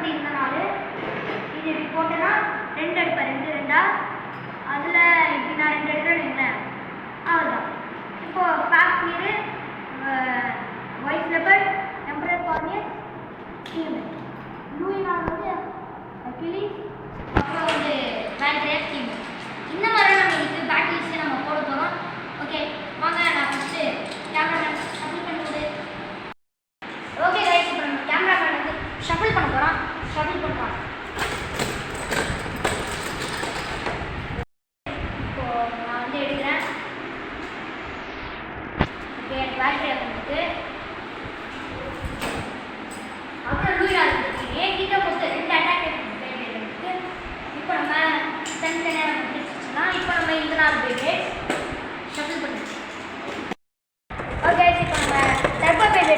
வந்து இந்த நாள் இது இப்படி போட்டேன்னா 2 எடுப்பேன், 2 2 அதில் இப்படி நான் 2 எடுக்கிறேன்னு வைங்களேன், அவ்வளோதான். இப்போது ஃபேக்ட் நீர், white leopard, emperor கார்னியஸ், demat, Louis நாள் வந்து அக்கிலீஸ், அப்புறம் வந்து வேல்ட்ரியஸ், டீமேட். இந்த மாதிரி நம்ம இதுக்கு பேட்டில்ஸே நம்ம போட போகிறோம். ஓகே வாங்க, நான் ஃபஸ்ட்டு கேமராமேன் ஷஃபிள் பண்ணி விடு. ஓகே கைஸ், இப்போ நம்ம கேமராமேன் வந்து ஷஃபிள் பண்ண போகிறோம். ஷஃபிள் பண்ணுறான். இப்போது நான் வந்து எடுக்கிறேன். ஓகே, எனக்கு பேட்டரியாக வந்துட்டு அப்புறம் லூயா இருக்குது. ஏன் கிட்ட மொத்தம் 2 அட்டாக் இருக்குது. இப்போ நம்ம தனித்தனியாக நம்ம பிரிச்சுன்னா இப்போ நம்ம இந்த 4 பேர் ஷஃபிள் பண்ணிடுச்சு. ஓகே, இப்போ நம்ம டர்போ பேட்டை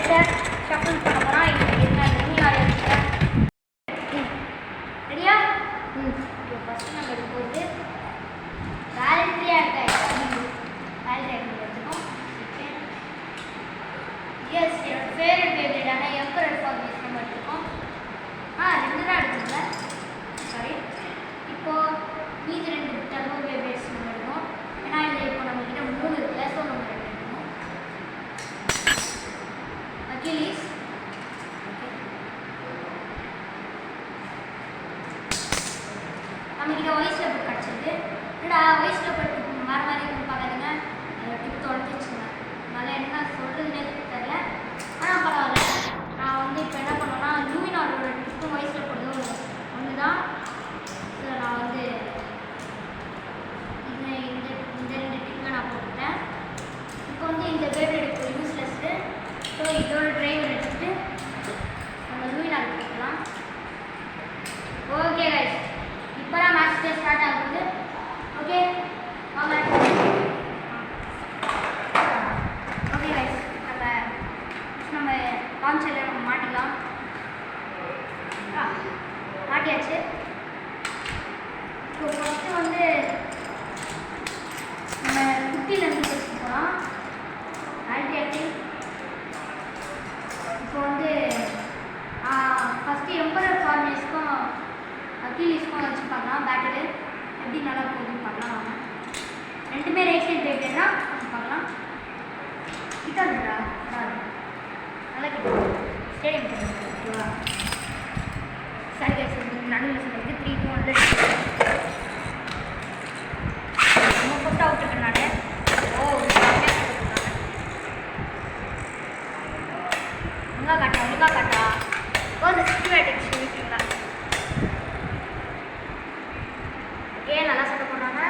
ஷஃபிள் பண்ண போகிறோம். இப்போ என்ன லூயா இருக்குது. ரெடியா? இப்போ ஃபஸ்ட்டு நம்ம எடுக்கும்போது வேலண்ட்ரியா எடுத்துக்கோம். எஸ், என்னோட ஃபேவரட் ஃபேவரட்டான எம்பரர் ஃபார்மேஸ் நம்ம எடுத்துக்கோம். 2 தான் எடுத்துக்கல, சாரி. இப்போது மீதி 2 டர்போ பேபேட்ஸ் நம்ம எடுக்கணும். ஏன்னா இதில் இப்போ நம்மக்கிட்ட 3 இருக்குல்ல, ஸோ நம்ம 2 எடுக்கணும். அக்கிலீஸ், நம்மக்கிட்ட வாய்ஸ் லெபர்ட் கிடச்சிருக்கு. என்னடா வாய்ஸ் லெபர்ட் வேறு மாதிரி இருக்குன்னு பார்க்காதீங்க, டிப் தொலைச்சிச்சுங்க. அதனால் என்ன சொல்கிறதுனே தெரியல. ஆனால் பரவாயில்ல. நான் வந்து இப்போ என்ன பண்ணேன்னா லூமினாரோட டிப்பும் வாய்ஸ் லெபர்ட்டும் ஒன்று தான். ஸோ நான் வந்து இந்த 2 டிப்பை நான் போட்டுட்டேன். இப்போ வந்து இந்த பேர் எடுக்க யூஸ்லெஸ்ஸு. ஸோ இதோட டிரைவர் எடுத்துகிட்டு நம்ம லூமினார் போட்டுக்கலாம். ஓகே கைஸ், இப்போ தான் மேட்ச் ஸ்டார்ட் ஆகுது. ஓகே வாங்க. ஓகே கைஸ், நம்ம லான்ச்சரில் நம்ம மாட்டிக்கலாம். மாட்டியாச்சு. இப்போ ஃபஸ்ட்டு வந்து நம்ம குட்டியிலேருந்து பேச போகிறோம். ஆல்டியாட்டி இப்போ வந்து ஃபஸ்ட்டு எம்பரர் ஃபார்மேஸ்க்கும் அக்கிலீஸ்க்கும் வச்சு பார்க்கலாம். பேட்டில் எப்படி நல்லா போகுதுன்னு பார்க்கலாம். வாங்க, 2மே ரைட் சைட் பேட்டர் தான் பார்க்கலாம். கிட்ட வந்துடா, நல்லா கிட்ட ஸ்டேடியம் கிட்ட ஓகேவா? சரி கைஸ், நடுவில் சொல்லுறது 3 2 1 நம்ம ஃபஸ்ட் அவுட் இருக்கனால ஒழுங்கா காட்டா கொஞ்சம் சிஸ்டமேட்டிக்ஸ் சொல்லிட்டீங்களா? ஓகே, நல்லா சட்டை போடுறாங்க.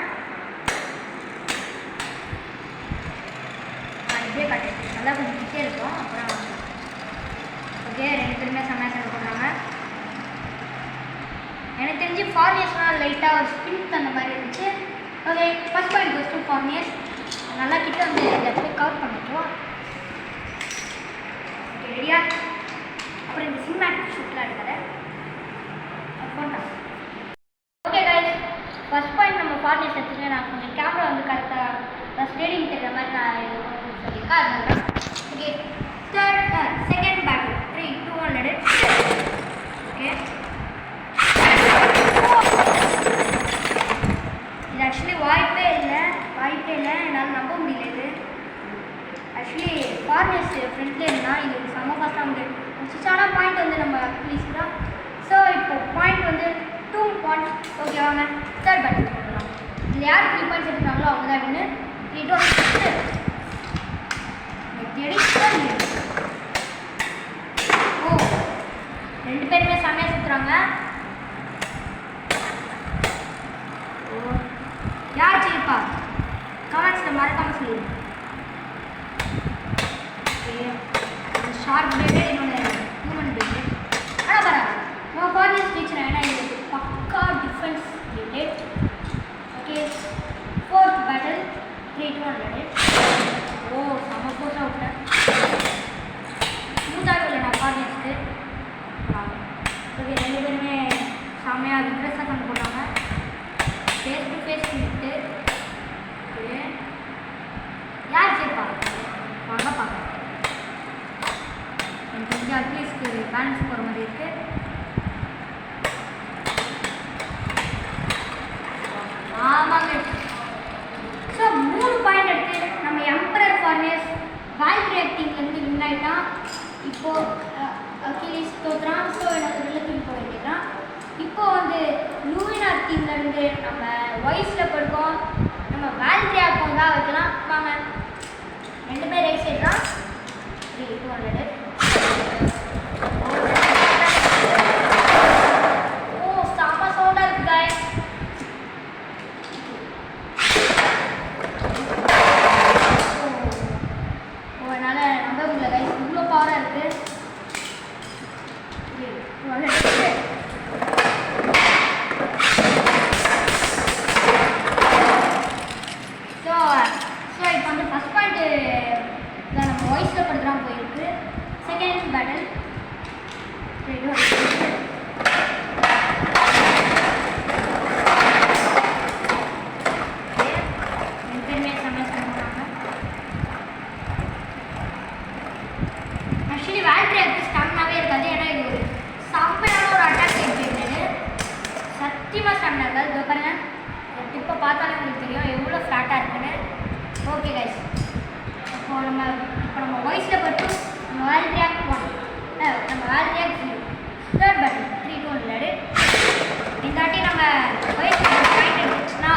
இப்படியே காட்டு, நல்லா கொஞ்சம் கிட்டே இருக்கும். அப்புறம் ஓகே, 2 பேருமே செம்மையாக சட்டை போடுறாங்க. எனக்கு தெரிஞ்சு ஃபார்னியர்ஸ்னால் லைட்டாக ஒரு ஸ்பின் அந்த மாதிரி இருந்துச்சு. Okay, first point goes to Fourniers. நல்லா கிட்ட வந்து இதை போய் கவர் பண்ணிட்டோம். ஓகே, ரெடியா? அப்புறம் இந்த சினிமேட்டிக் ஷூட்லாம் எடுக்காத போட்டா. ஓகே கைஸ், ஃபஸ்ட் பாயிண்ட் நம்ம ஃபார்னியர்ஸ் எடுத்துட்டு நான் கொஞ்சம் கேமரா வந்து கரெக்டாக ஸ்டேடியம் தெரிகிற மாதிரி நான் சொல்லியிருக்கேன். அதனால ஓகே, செகண்ட் பேட்டில் 3 2 1 ஓகே. இது ஆக்சுவலி வாய்ப்பே இல்லை, என்னால் நம்ப முடியல. இது ஆக்சுவலி ஃபார்னர்ஸ் ஃப்ரெண்ட்லேயே இருந்தால் இது செம்ம ஃபாஸ்ட்டாக வந்து சிச்சான பாயிண்ட் வந்து நம்ம ப்ளீஸ் தான். ஸோ இப்போ பாயிண்ட் வந்து 2 பாயிண்ட்ஸ். ஓகே வாங்க, தேர்ட் பேட்டில் பண்ணலாம். இதில் யார் 3 பாயிண்ட்ஸ் எடுக்கிறாங்களோ அவங்க தான் வின்னு. 3 2 ஓ, 2 பேருமே செம்மையாக சுற்றுறாங்க. ஓ, யார் ஜெயிப்பா? கமெண்ட்ஸில் மறக்காமல் சொல்லுங்கள். ஓகே, ஷார்ட் பேபே இன்னொன்று ஹியூமன் பேபே. ஆனால் பரவாயில்ல, நம்ம ஃபார்னியர்ஸ் டீச்சர் ஏன்னா இது பக்கா defence related. Okay, 4th battle 3 2 1 ஓ, செம்ம போஸாக விட்டேன். ஸ்மூத்தாக இல்லை நான் ஃபார்னியர்ஸ்க்கு. ஓகே, 2 பேருமே செம்மையாக இன்ட்ரெஸ்டாக பண்ண போட்டாங்க. ஃபேஸ் டு ஃபேஸ் விட்டு. ஓகே, யார் ஜெயிப்பா? வாங்க பார்க்கலாம். எனக்கு தெரிஞ்ச அட்லீஸ்ட் பேலன்ஸ் போகிற மாதிரி இருக்குது. இப்போது அகிலிஸ் தோத்துறான். ஸோ எனக்கு வெளில தூக்கி போக வேண்டியதுதான். இப்போ வந்து லூமினார் டீம்லேருந்து நம்ம வாய்ஸில் படுக்கோம், நம்ம வேல்ட்ரியாக்கும் தான் வைக்கலாம். வாங்க, ரெண்டுமே ரைட் சைடு தான். 3 200. ஓ செம்ம சவுண்டாக இருக்குது guys. என்னால் நம்ப முடியல guys, இவ்வளோ பவராக இருக்குது. ஸோ இப்போ வந்து ஃபஸ்ட் பாயிண்ட்டு நம்ம வாய்ஸில் படுத்துலாம் போயிருக்கு. செகண்ட் பேட்டில் ஆக்சுவலி வேல்ட்ரியாவுக்கு ஸ்டன்னாகவே இருக்காது. ஏன்னா இது ஒரு செம்மையான ஒரு அட்டாக் எடுத்துருந்தது. சத்தியமாக ஸ்டன் இருக்காது. இதோ பாருங்க, இப்போ பார்த்தாலே உங்களுக்கு தெரியும் எவ்வளோ ஃப்ளாட்டாக இருக்குன்னு. ஓகே கைஸ், இப்போ நம்ம வாய்ஸில் பட்டு நம்ம வேல்ட்ரியாக் 1, நம்ம வேல்ட்ரியாக் 0. Third battle 3 200. இந்த வாட்டி நம்ம வாய்ஸில் பாயிண்ட் எடுத்துச்சுன்னா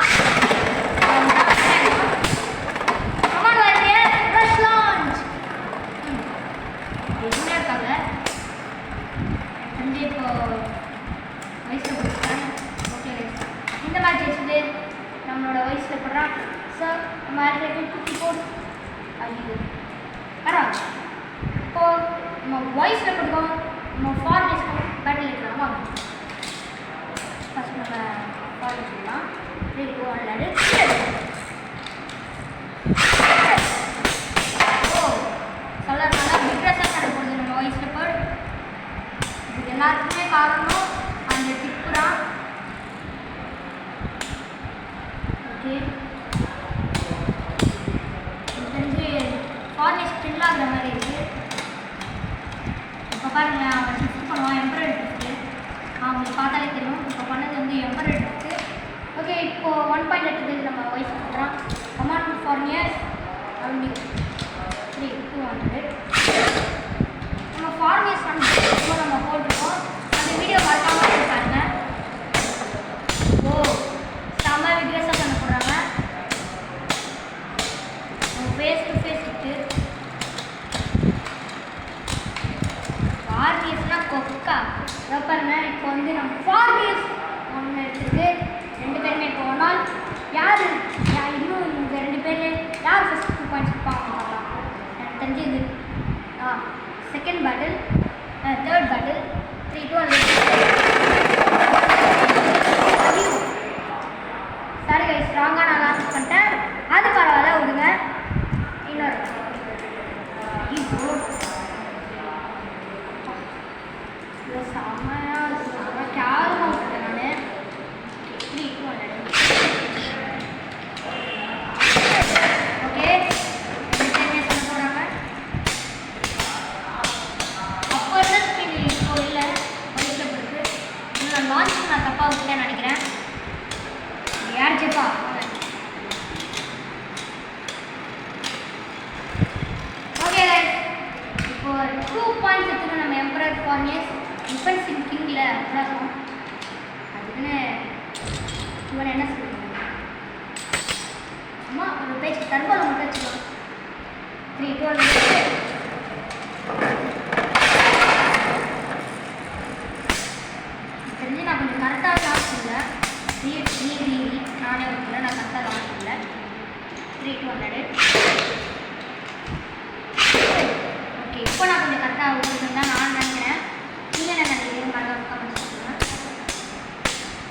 கமாண்ட் வேல்ட்ரியாக் ரஷ் லான்ச் எதுவுமே இருக்காங்க. வந்து இப்போ வயசில் போட்டுட்டேன். ஓகே கைஸ், இந்த மேட்ச் வச்சுட்டு நம்மளோட வயசில் போடுறான். சார் நம்ம வேல்ட்ரியாக் 54. ஐயோ பரவாயில்ல. இப்போது நம்ம வாய்ஸில் போட்டுக்கோம், நம்ம ஃபார்னேஸ் பேட்டில் எடுக்கலாம். வாங்க, ஃபஸ்ட் நம்ம ஃபார்னேஸ் பண்ணலாம். 3 200. ஓ கலர் நல்லா பிக்ரஸாக கடை போடுது நம்ம வாய்ஸில் போடு. இது எல்லாத்துக்குமே காரணம் அந்த டிப்பு தான். ஓகே, தெரிஞ்சு ஃபார்னேஸ் ஸ்பில் ஆகிற மாதிரி இருக்குது. இப்போ பாருங்களேன், அவன் ஷிஃப்ட் பண்ணுவான். எம்பரட் இருக்குது, அவங்களுக்கு பார்த்தாலே தெரியும். இப்போ பண்ணது வந்து எம்பரட் இருக்குது. ஓகே, இப்போது 1 பாயிண்ட் எடுத்துகிட்டு நம்ம வாய்ஸ் பண்ணுறான். கமாண்ட் ஃபார்னியர்ஸ் அப்படி 3 200. நம்ம ஃபார்மேஸ் பண்ணுறோம், நம்ம போட்டிருக்கோம். அந்த வீடியோ பார்க்காம பாருங்க. ஓ செம்ம விக்ரஸாக பண்ண போடுறாங்க. ஃபேஸ் டு ஃபேஸ் இருக்கு. ஃபார்மியஸ்னால் கொக்கா. இதை பாருங்க, இப்போ வந்து நம்ம ஃபார்மியஸ் ஒன்று எடுத்துருக்கு. 2 பேருமே இப்போ ஒன்றால் யார் இன்னும் இந்த 2 பேர் யார் ஃபஸ்ட் 2 பாயிண்ட்ஸ் இருப்பாங்க பார்க்கலாம். எனக்கு தெரிஞ்சு இது second battle, third battle 3 200. Sorry guys, ஸ்ட்ராங்காக நான் லான்ச் பண்ணிட்டேன். அது பரவாயில்ல, விடுங்க. இன்னொரு செம்ம கேவலமாக விட்டுட்டேன் நான். 3 200. ஓகே, சொல்ல போகிறாங்க. அப்போ இருந்த ஸ்பீட் இப்போ இல்லை, வயசில் போயிருக்கு. நான் லான்ச் நான் தப்பாக விட்டேன்னு நினைக்கிறேன். யார் ஜெப்பா? ஓகே கைஸ், இப்போ 2 பாயிண்ட்ஸ் எடுத்துகிட்டு நம்ம எம்பரர் ஃபார்னியர்ஸ் டிஃபென்சிவ் கிங்கில் இருக்கும். அதுக்குன்னு இவன் என்ன சொல்லுவாங்க, அம்மா ஒரு பேச்சு தர்பாவில் மட்டும் வச்சுக்கலாம். 3 200. தெரிஞ்சு நான் கொஞ்சம் கரெக்டாக லான்ச் இல்லை. நானே வைக்கல, நான் கரெக்டாக லான்ச் இல்லை. 3 200. ஓகே, இப்போ நான் கொஞ்சம் கரெக்டாக விட்டுருந்தேன் தான் நான் நினைக்கிறேன். நீங்கள் என்ன நினைக்கிறீங்க? மறக்காம கமெண்ட் சொல்லுங்கள்.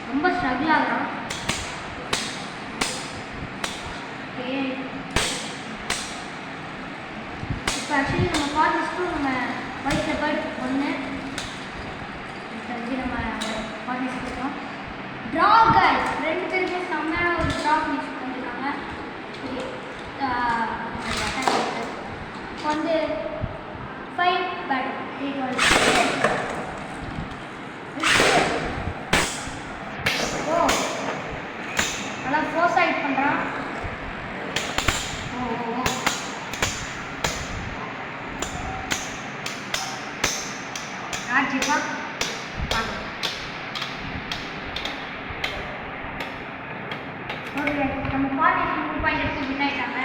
ரொம்ப ஸ்ட்ரகிள் ஆகுறோம். ஓகே, இப்போ ஆக்சுவலி நம்ம ஃபார்மஸ்ட்டும் நம்ம ஒயிட் லெப்பர்ட் 1 தெரிஞ்சு நம்ம ஃபார்மஸ் கொடுத்தோம். ட்ரா கைஸ், 2 பேருமே செம்மையான ஒரு ட்ரா ஃபினிஷ் பண்ணியிருக்காங்க. ஓகே, இப்போ வந்து 5 பேட் 3 200. ஓ நல்லா ஃபோர்ஸ் ஆகிட் பண்ணுறான். ஓ யார் ஜெயிப்பா பார்க்கலாம். ஓகே, நம்ம 42 பாயிண்ட் எடுத்து வின் ஆயிட்டாங்க.